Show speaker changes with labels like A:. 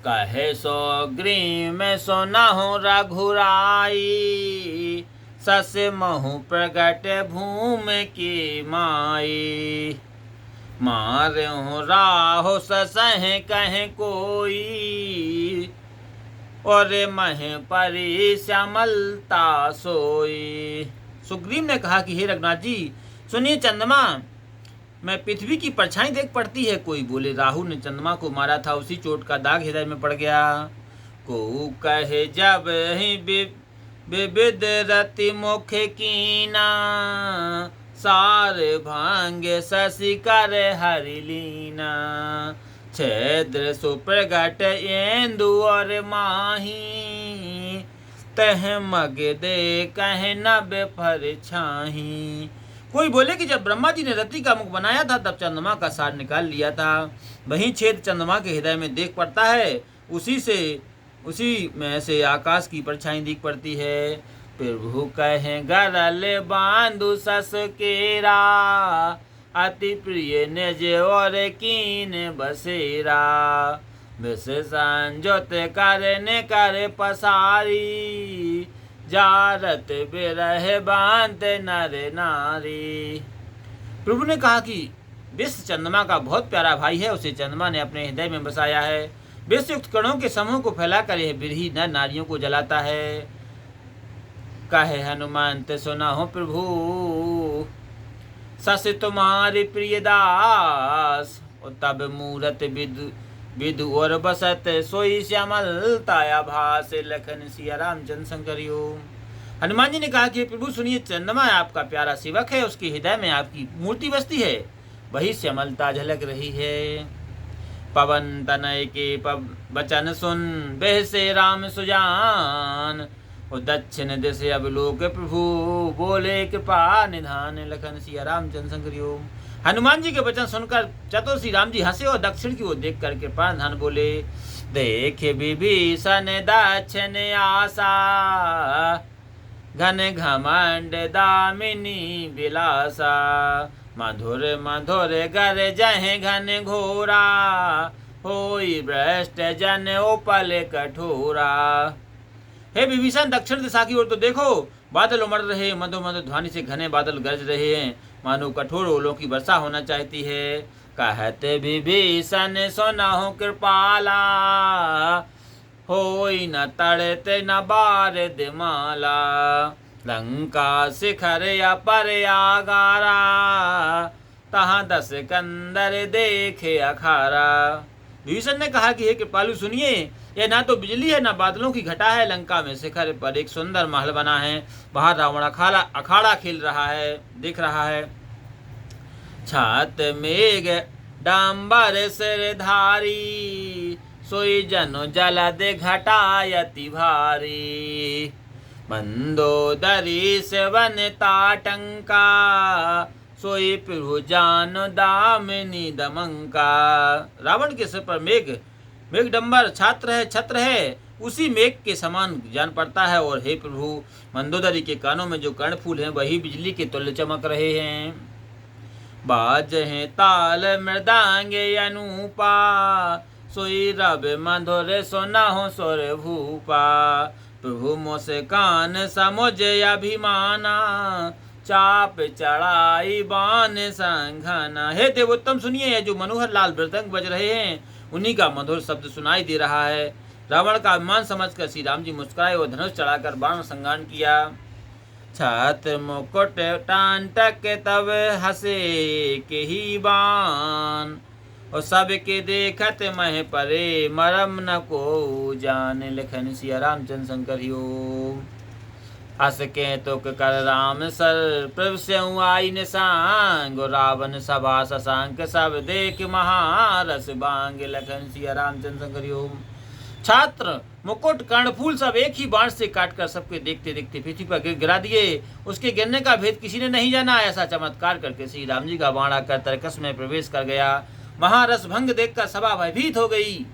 A: कहे सो ग्रीव में सोना हो रघुराई, सस महु प्रगट भूम की माई। मार्यो राहो ससह कहे कोई, और मह परी श्यामलता सोई। सुग्रीव ने कहा कि हे रघुनाथ जी सुनिए, चंद्रमा मैं पृथ्वी की परछाई देख पड़ती है। कोई बोले राहु ने चंद्रमा को मारा था, उसी चोट का दाग हृदय में पड़ गया। को कहे जब ही विविध रति मुख कीना, सार भांगे शशि कर हरिलीना। छेद्र सुप्रगट इंदु और माही, तह मग दे कह नभ फर छाही। कोई बोले कि जब ब्रह्मा जी ने रति का मुख बनाया था तब चंद्रमा का सार निकाल लिया था। वही छेद चंद्रमा के हृदय में देख पड़ता है, उसी में से आकाश की परछाई दिख पड़ती है। प्रभु कहे गरल बांधु सस केरा, अति प्रिय निज और कीन बसेरा। विष संजोत करने कर पसारी, जारत बिरह बांध नर नारी। प्रभु ने कहा कि विष चंद्रमा का बहुत प्यारा भाई है, उसे चंद्रमा ने अपने हृदय में बसाया है। विष युक्त कणों के समूह को फैलाकर यह बिरही नर नारियों को जलाता है। कहे हनुमंत सुना हो प्रभु, सस तुम्हारी प्रिय दास। तब मूरत विदु और बसत, सोई श्यामलता भास। लखन सिया रामचंद्र शंकर योग। हनुमान जी ने कहा कि प्रभु सुनिए, चंद्रमा आपका प्यारा सेवक है, उसके हृदय में आपकी मूर्ति बसती है, वही श्यामलता झलक रही है। पवन तनय के वचन सुन, बेह से राम सुजान। और दक्षिण दिश अवलोक प्रभु, बोले कृपा निधान। लखन सिया रामचंद्र शंकर योग। हनुमान जी के वचन सुनकर चतुर श्री राम जी हंसे और दक्षिण की ओर देख कर कृपा निधान बोले। देखे विभीषण दक्षिण आशा, घन घमंड दामिनी विलासा। मधुर मधुर गर जहे घन घोरा, होई भ्रष्ट जन उपल कठोरा। हे विभीषण, दक्षिण दिशा की ओर तो देखो, बादल उमड़ रहे, मधु मधु ध्वनि से घने बादल गरज रहे हैं, मानो कठोर ओलों की वर्षा होना चाहती है। कहते विभीषण सुनहु कृपाला, होई न तड़ते न बारिद माला। लंका शिखर या पर आगारा, तहाँ 10 कंदर देखे अखारा। विभीषण ने कहा कि हे कृपालु सुनिए, यह ना तो बिजली है ना बादलों की घटा है। लंका में शिखर पर एक सुंदर महल बना है, बाहर रावण अखाड़ा खेल रहा है, दिख रहा है। छात मेघ डांबर सिरधारी, सोई जनो जलद घटायति भारी। मंदोदरी सेवन ताटंका, सोई प्रभु जान दामिनी दमंका। रावण के सिर पर मेघडंबर छत्र है, उसी मेघ के समान जान पड़ता है। और हे प्रभु, मंदोदरी के कानों में जो कर्णफूल हैं वही बिजली के तुल्य चमक रहे हैं। बाज हैं ताल मृदांगे अनूपा, सोई रब मधुर सुना हो सुर भूपा। प्रभु मुस्कान समुझ अभिमाना, चाप चढ़ाई बान संघना। हे देवोत्तम सुनिए, ये जो मनोहर लाल मृदंग बज रहे हैं उन्हीं का मधुर शब्द सुनाई दे रहा है। रावण का अभिमान समझकर श्री राम जी मुस्कुराए और धनुष चढ़ाकर बाण संगान किया। छत्र मुकुट टांटक तब हंसे के ही बान, और सबके देखत मह परे मरम न को जान। लखन सिया रामचंद्र शंकर योग। हस के तुक कर राम सर, प्रभु स्यऊ आई निसांग। रावण सभा शशांक सब देख महारस बांग। लखन सिया रामचंद्र शंकर योग। छात्र मुकुट कर्णफूल सब एक ही बाण से काटकर सबके देखते देखते पृथ्वी पर गिरा दिए। उसके गिरने का भेद किसी ने नहीं जाना। ऐसा चमत्कार करके श्री राम जी का बाण आकर तरकस में प्रवेश कर गया। महारस भंग देखकर सभा भयभीत हो गई।